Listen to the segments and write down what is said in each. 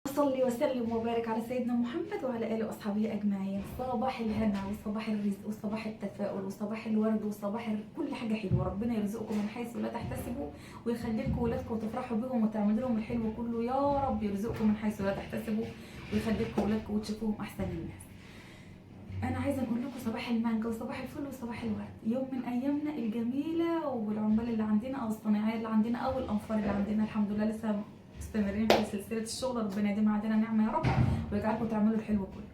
صلي وسلم وبارك على سيدنا محمد وعلى اله واصحابه اجمعين. صباح الهنا وصباح الرزق وصباح التفاؤل وصباح الورد وصباح كل حاجه حلوه. ربنا يرزقكم من حيث لا تحتسبوا ويخلي لكم ولادكم وتفرحوا بهم وتعملوا لهم الحلو كله. يا رب يرزقكم من حيث لا تحتسبوا ويخلي لكم ولادكم وتشوفوهم احسن الناس. انا عايزه اقول لكم صباح المانجا وصباح الفل وصباح الورد. يوم من ايامنا الجميله، والعمال اللي عندنا او الصناعيه اللي عندنا او الانفار اللي عندنا الحمد لله لسه مستمرين في سلسله الشغل. ربنا يديم علينا نعمه يا رب ويجعلكم تعملوا الحلو كله.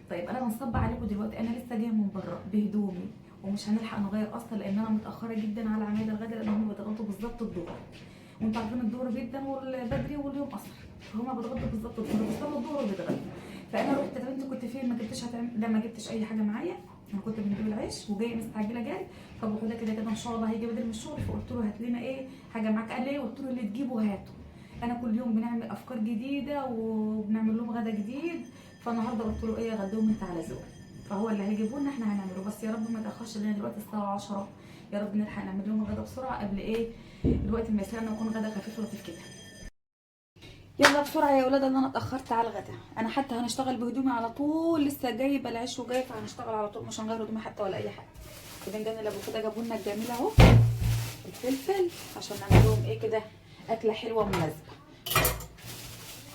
طيب انا بنصب عليكم دلوقتي، انا لسه جايه من بره بهدومي ومش هنلحق نغير اصلا لان انا متاخره جدا على عمايل الغدا لان هم بيتغطوا بالظبط الظهر. وانتوا عارفين الظهر جدا والبدري واليوم اصلا، فهم بيتغطوا بالظبط الظهر، بيصلوا الظهر وبيتغدوا. فانا رحت، طب انت كنت فين؟ ما جبتش لا ما جبتش اي حاجه معايا. انا كنت بنجيب العيش وجايه مستعجله جاي. فابو حوده كده كده ان شاء الله هيجي بدري من الشغل، فقلت له هات لنا ايه حاجه معاك. قال لي ايه؟ قلت له اللي تجيبه هاته. انا كل يوم بنعمل افكار جديده وبنعمل لهم غدا جديد، فالنهارده قلت له ايه غدوهم انت على ذوقك. فهو اللي هيجيبه لنا احنا هنعمله، بس يا رب ما تاخرش لان دلوقتي الساعه 10. يا رب نلحق نعمل لهم الغدا بسرعه قبل ايه الوقت ما يسرقنا ويكون غدا خفيف ولطيف كده. يلا بسرعه يا ولاد، انا اتاخرت على الغدا. انا حتى هنشتغل بهدومي على طول، لسه جايبه العيش وجاي، فهنشتغل على طول مش هنغير هدومي حتى ولا اي حاجه. البنجان اللي ابو كده جابوا لنا الجميل اهو، الفلفل عشان نعمل لهم ايه كده اكله حلوه مناسبه.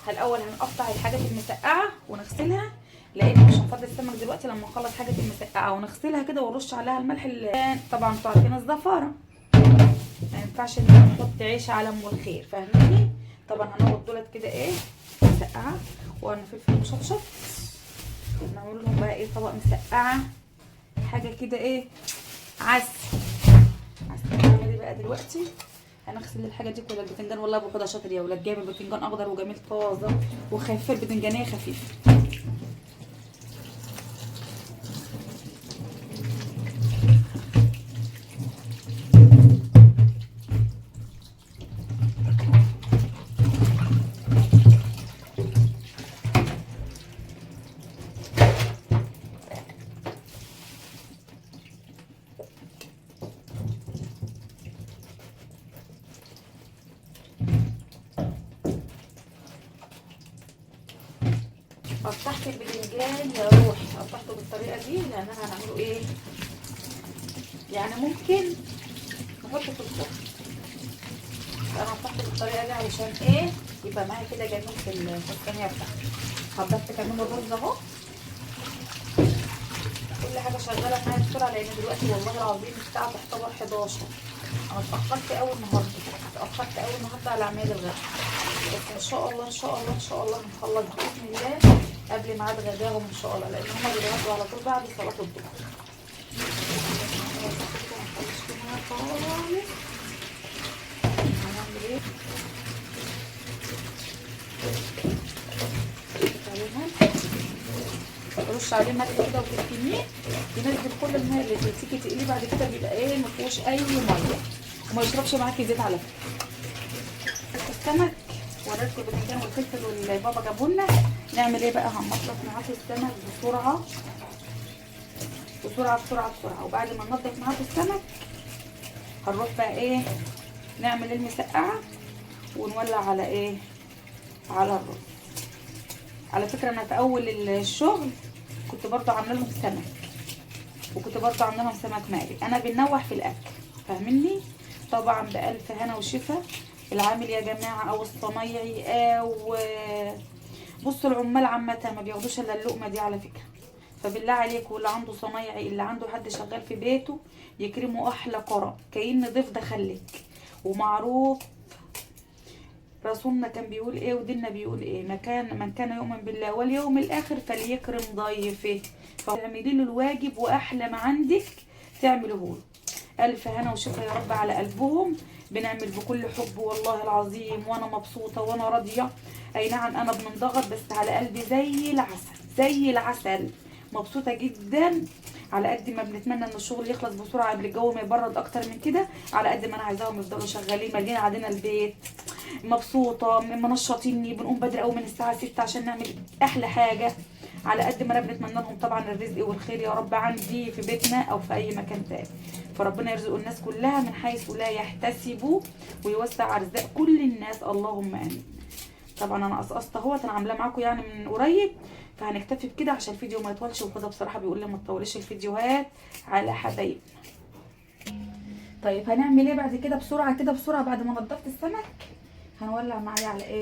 الاول هنقطع الحاجات المسقعه ونغسلها لان مش هنفضي السمك دلوقتي. لما نخلص حاجه المسقعه ونغسلها كده ونرش عليها الملح اللي طبعا انتوا عارفين الزفاره، ما ينفعش ان احنا نحط عيش على ام الخير، فاهميني؟ طبعا هناخد دولت كده ايه مسقعه وانا فلفل مشطشط ونعمل لهم بقى ايه طبق مسقعه حاجه كده ايه عسل. هنعمل ايه بقى دلوقتي؟ هنغسل الحاجه دي كلها. البتنجان والله ابو حوده شاطر يا ولاد، جايب البتنجان اخضر وجميل طازه وخفيف، البتنجانيه خفيفه. قطعت البتنجان يا روحي، قطعته بالطريقه دي لان انا هنعمله ايه يعني ممكن نحطه في الفرن. انا قطعته بالطريقه دي علشان ايه يبقى معايا كده جميل في الصينيه بتاعتي. حضرت كمان الرز اهو، كل حاجه شغاله معايا بسرعه لان دلوقتي والله العظيم الساعه تعتبر 11. انا اتاخرت قوي النهارده، اتاخرت قوي النهارده على عمايل الغدا، بس ان شاء الله ان شاء الله ان شاء الله هنخلص باذن الله قبل ميعاد غداهم ان شاء الله، لان هما بيتغدوا على طول بعد صلاه الظهر. هنعمل ايه؟ رش عليه ملح كده وتكتميه ينزل كل الماء اللي فيه. تيجي تقليه بعد كده بيبقى ايه مفيهوش اي ميه وما يشربش معاكي زيت على فكره. السمك وريتكم البتنجان والفلفل واللي بابا جابولنا. نعمل ايه بقى؟ هننضف معاكم السمك بسرعه بسرعه بسرعه بسرعه، وبعد ما ننضف معاكم السمك هنروح بقى ايه نعمل المسقعه ونولع على ايه على الرز. على فكره انا في اول الشغل كنت برضه عامله لهم سمك، وكنت برضه عامله لهم سمك مقلي. انا بنوح في الاكل فاهميني؟ طبعا بالف هنا وشفا العامل يا جماعه او الصنايعي او بصوا العمال عامه ما بياخدوش الا اللقمه دي على فكره. فبالله عليكم واللي عنده صنايعي اللي عنده حد شغال في بيته يكرمه احلى كرم كأن ضيف دخلك. ومعروف رسولنا كان بيقول ايه وديننا بيقول ايه، من كان يؤمن بالله واليوم الاخر فليكرم ضيفه. فاعملي له الواجب واحلى ما عندك تعمله له. الف هنا وشفا يا رب على قلبهم. بنعمل بكل حب والله العظيم وانا مبسوطه وانا راضيه. اي نعم انا بنضغط بس على قلبي زي العسل زي العسل، مبسوطه جدا. على قد ما بنتمنى ان الشغل يخلص بسرعه قبل الجو ما يبرد اكتر من كده، على قد ما انا عايزاهم يفضلوا شغالين مالين علينا البيت. مبسوطه منشطيني، بنقوم بدري قوي من الساعه 6 عشان نعمل احلى حاجه. على قد ما انا بنتمنى لهم طبعا الرزق والخير يا رب عندي في بيتنا او في اي مكان تاني. فربنا يرزق الناس كلها من حيث لا يحتسبوا ويوسع ارزاق كل الناس، اللهم امين. طبعا انا قصقصت اهوت، انا عاملاه معاكم يعني من قريب، فهنكتفي بكده عشان الفيديو ما يطولش. وكده بصراحه بيقول لي ما تطوليش الفيديوهات على حبايبنا. طيب هنعمل ايه بعد كده؟ بسرعه كده بسرعه، بعد ما نضفت السمك هنولع معايا على ايه؟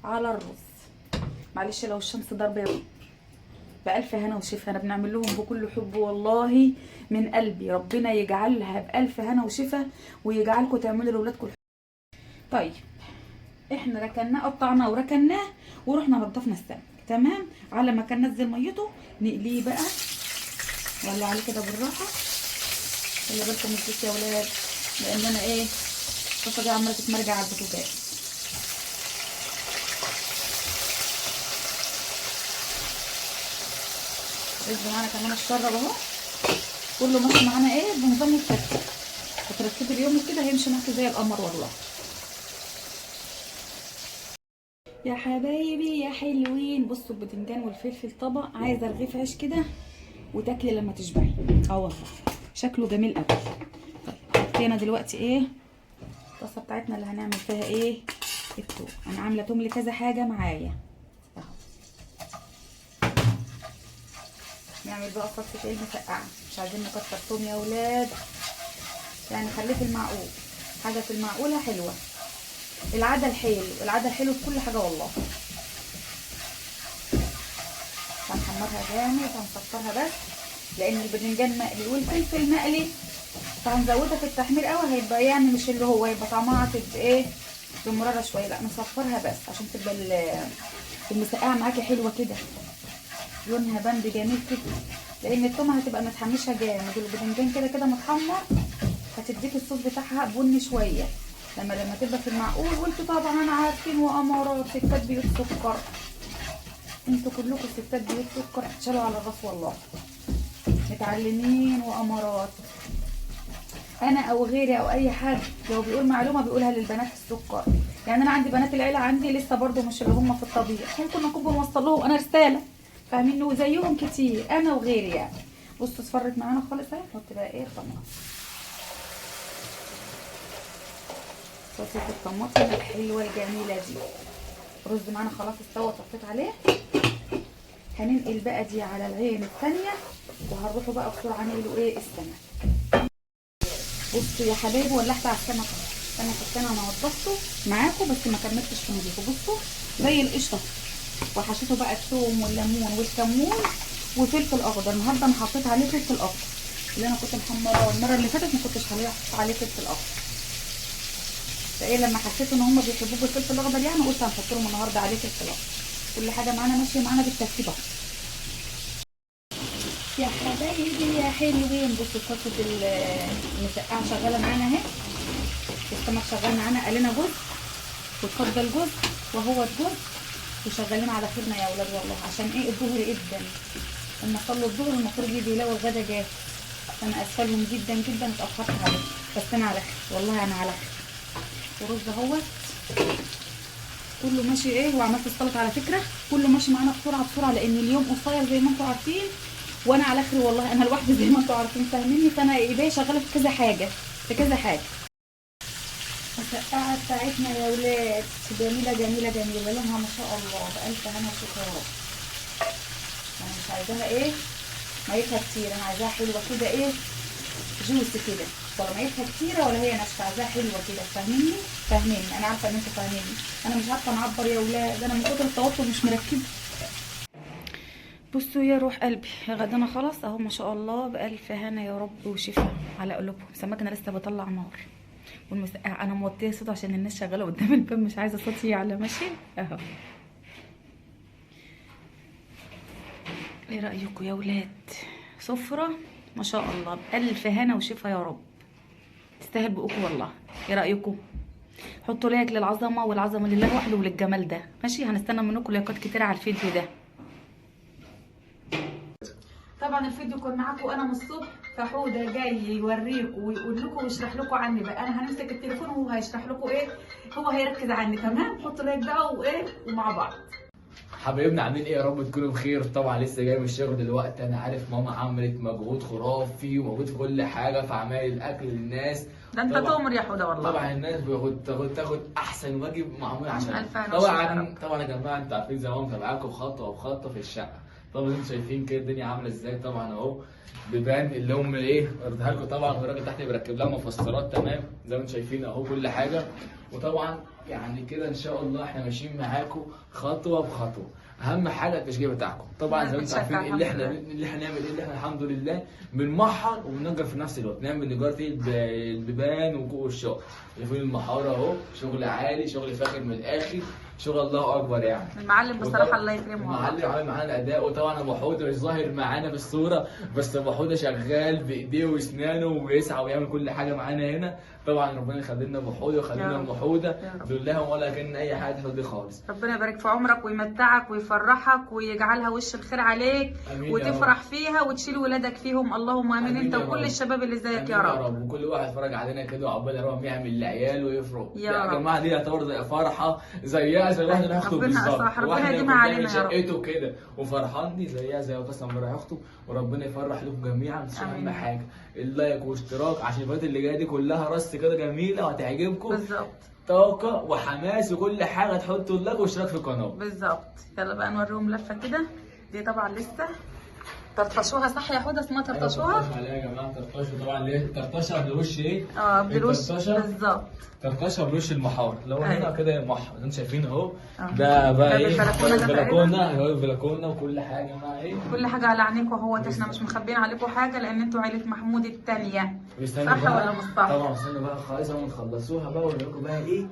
على الرز. معلش لو الشمس ضربه، بألف هنا وشفا. انا بنعمل لهم بكل حب والله من قلبي، ربنا يجعلها بألف هنا وشفا ويجعلكم تعملوا لاولادكم. طيب احنا ركناه، قطعناه وركناه ورحنا نضفنا السمك تمام. على ما كان نزل ميته نقليه بقى، ولع عليه كده بالراحه. خلي بالكم من الزيت يا ولاد، لان انا ايه الطاسه دي عماله تتمرجع على البوتاجاز. رز معانا كمان اتشرب اهو، كله ماشي معانا ايه بنظام الترتيب. وترتبي اليوم كده هيمشي معاكي زي القمر والله. يا حبايبي يا حلوين، بصوا البتنجان والفلفل طبق، عايزه رغيف عيش كده وتاكلي لما تشبعي. اه والله شكله جميل قوي. طيب حطينا دلوقتي ايه الطاسه بتاعتنا اللي هنعمل فيها ايه التوم. انا عامله توم لكذا حاجه معايا اهو. نعمل بقى صلصه ايه مسقعه، مش عايزين نكتر توم يا ولاد، يعني خليه في المعقول، حاجه في المعقوله حلوه. العاده الحلو، العاده الحلو في كل حاجه والله. هنحمرها جامد، هنصفرها بس لان الباذنجان مقلي والفلفل مقلي، فهنزودها في التحمير قوي، هيبقى يعني مش اللي هو يبقى طعمها تبقى ايه بمراره شويه، لا نصفرها بس عشان تبقى المسقعه معاكي حلوه كده، لونها بامبي جميل كده. لان التومه هتبقى متحمشه جامد والباذنجان كده كده متحمر، هتديك الصوص بتاعها بني شويه لما تبقى في المعقول. وانتوا طبعا انا عارفين وامارات ستات بيوت سكر، انتوا كلكم ستات بيوت سكر تشالوا على الراس والله، متعلمين وامارات. انا او غيري او اي حد لو بيقول معلومه بيقولها للبنات السكر. يعني انا عندي بنات العيله عندي لسه برضو مش اللي هم في الطبيعي، ممكن اكون بوصل لهم انا رساله، فاهمين؟ وزيهم كتير انا وغيري يعني. بصوا اصفرت معانا خالص اهي. نحط بقى ايه الطماطم، صلصه الطماطم الحلوه الجميله دي. رز معانا خلاص استوى، طفيت عليه. هننقل بقى دي على العين الثانيه وهنروحوا بقى بسرعه نقلوا ايه السمك. بصوا يا حبايبي ولعت على السمك اهو. السمك الثاني انا نضفته معاكم بس ما كملتش تنظيفه، بصوا زي القشطه. وحشيته بقى الثوم والليمون والكمون وفلفل اخضر. النهارده انا حطيت عليه فلفل اخضر اللي انا كنت محمراه المره اللي فاتت، ما كنتش حاطه عليه فلفل اخضر. فايه لما حسيت ان هم بيحبوه بالفلفل الاخضر يعني قلت هنحط لهم النهارده عليه فلفل اخضر. كل حاجه معانا ماشيه معانا بالترتيب اهو. يا حبايبي يا حلوين، بصوا صلصه المسقعه شغاله معانا اهي، السمك شغال معانا، قالنا جزء واتفضل جزء وهو جزء، وشغالين على خيرنا يا اولاد والله. عشان ايه الظهر جدا، لما صلوا الظهر المفروض يجي يلاقوا الغدا جاهز. انا اسفه لهم جدا جدا اتاخرت عليهم، بس انا على خير والله، انا على خير. ورز اهوت كله ماشي ايه. وعملت السلطه على فكره، كله ماشي معانا بسرعه بسرعه لان اليوم قصير زي ما انتم عارفين، وانا على خير والله. انا لوحدي زي ما انتم عارفين فاهميني، فانا ايديا شغاله في كذا حاجه في كذا حاجه. المسقعه بتاعتنا يا ولاد جميله جميله جميله، لونها ما شاء الله بألف هنا وشفا يا رب. انا مش عايزاها ايه ميتها كتير، انا عايزاها حلوه كده ايه جوسي كده، ولا ميتها كتيره ولا هي ناشفه، عايزاها حلوه كده فاهميني؟ فاهميني، انا عارفه ان انتوا فاهميني. انا مش عارفه نعبر يا ولاد، انا من كتر التوتر مش مركزه. بصوا يا روح قلبي، غدانا خلاص اهو ما شاء الله بألف هنا يا رب وشفا على قلوبهم. سمكنا لسه بطلع نار، والمسقعه انا موطيه صوت عشان الناس شغاله قدام الباب مش عايزه صوتي يعلى ماشي اهو. ايه رايكم يا ولاد؟ سفره ما شاء الله بألف هنا وشفا يا رب، تستاهل بقكم والله. ايه رايكم؟ حطوا لايك للعظمه، والعظمه لله وحده وللجمال ده ماشي. هنستنى منكم لايكات كتير على الفيديو ده. طبعا الفيديو كان معاكم انا من الصبح، فحوده جاي يوريكم ويقول لكم ويشرح لكم عني بقى. انا هنمسك التليفون وهو هيشرح لكم ايه، هو هيركز عني تمام. حطوا لايك بقى وايه ومع بعض. حبايبنا عاملين ايه؟ يا رب تكونوا بخير. طبعا لسه جاي من الشغل دلوقتي. انا عارف ماما عملت مجهود خرافي وموجود في كل حاجه في عمايل الاكل للناس، ده انت تؤمر يا حوده والله. طبعا الناس تاخد احسن واجب معمول عشان ألف هنا طبعا يا جماعه انتوا عارفين زي ما متابعاكم خطوه بخطوه في الشقه. طبعا انتوا شايفين كده الدنيا عامله ازاي. طبعا اهو بيبان اللي هم ايه وريتها لكم طبعا، والراجل تحت بيركب لها مفسرات تمام زي ما انتوا شايفين اهو كل حاجه. وطبعا يعني كده ان شاء الله احنا ماشيين معاكم خطوه بخطوه. اهم حاجه التشجيع بتاعكم. طبعا زي ما انتم عارفين اللي احنا نعمل ايه، اللي احنا الحمد لله بنمحر وبننجر في نفس الوقت. نعمل نجاره البيبان وجوه الشغل. شايفين المحاره اهو شغل عالي، شغل فاخر من الاخر، شغل الله اكبر يعني. المعلم بصراحه الله يكرمه. المعلم عامل معانا اداء. وطبعا ابو حوده مش ظاهر معانا بالصوره، بس ابو حوده شغال بايديه واسنانه وبيسعى ويعمل كل حاجه معانا هنا. طبعا ربنا يخلي لنا ابو حوده ويخلي لنا ام حوده دول لهم ولا كان اي حاجه تفضي خالص. ربنا يبارك في عمرك ويمتعك ويفرحك ويجعلها وش الخير عليك وتفرح فيها وتشيل ولادك فيهم. اللهم امين. انت وكل الشباب اللي زيك يا رب. وكل واحد اتفرج علينا كده وعقبال يا رب يعمل لعيال ويفرح يا جماعه. دي يعتبر زي فرحه زيها زي واحد يخطب بالظبط. ربنا يديمها علينا يا رب. شقته كده وفرحان دي زيها زي قسم امبارح يخطب. وربنا يفرح لكم جميعا. مش اهم حاجه اللايك واشتراك عشان الفيديوهات اللي جايه دي كلها رص كده جميله وهتعجبكم بالظبط. طاقه وحماس وكل حاجه. تحطوا اللايك واشتراك في القناه بالظبط. يلا بقى نوريهم لفه كده. دي طبعا لسه طرطشوها صح يا حوده؟ اسمها طرطشوها. عليها يا جماعه طرطشه. طبعا ليه طرطشه بالوش ايه؟ بالوش بالظبط. طرطشه بالوش المحار. لو هنا كده المحار انتوا شايفين اهو. ده بقى ايه؟ البلكونه اهو البلكونه وكل حاجه مع ايه؟ كل حاجه على عينيكم اهوت. احنا مش مخبيين عليكم حاجه لان انتوا عيله محمود الثانيه. صح ولا مش صح؟ طبعا استنوا بقى خالص اما نخلصوها بقى ونقول لكم بقى ايه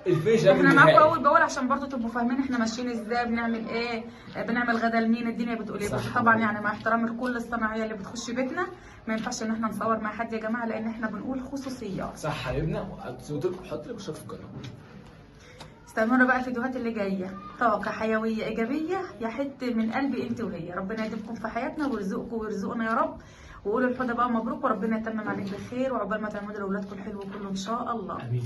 الفيش. احنا معاكم اول باول عشان برضو تبقوا فاهمين احنا ماشيين ازاي، بنعمل ايه، بنعمل غدا لمين، الدنيا بتقول ايه. بس طبعا يعني مع احترامي لكل الصناعيه اللي بتخش بيتنا ما ينفعش ان احنا نصور مع حد يا جماعه لان احنا بنقول خصوصيات. صح حبيبنا. حط لي اشتراك في القناه. استنونا بقى الفيديوهات اللي جايه. طاقه حيويه ايجابيه يا حته من قلبي انت وهي. ربنا يديمكم في حياتنا ويرزقكم ويرزقنا يا رب. وقولوا لحوده بقى مبروك وربنا يتمم عليك بخير وعقبال ما تعملوا لاولادكم الحلو كله ان شاء الله. امين.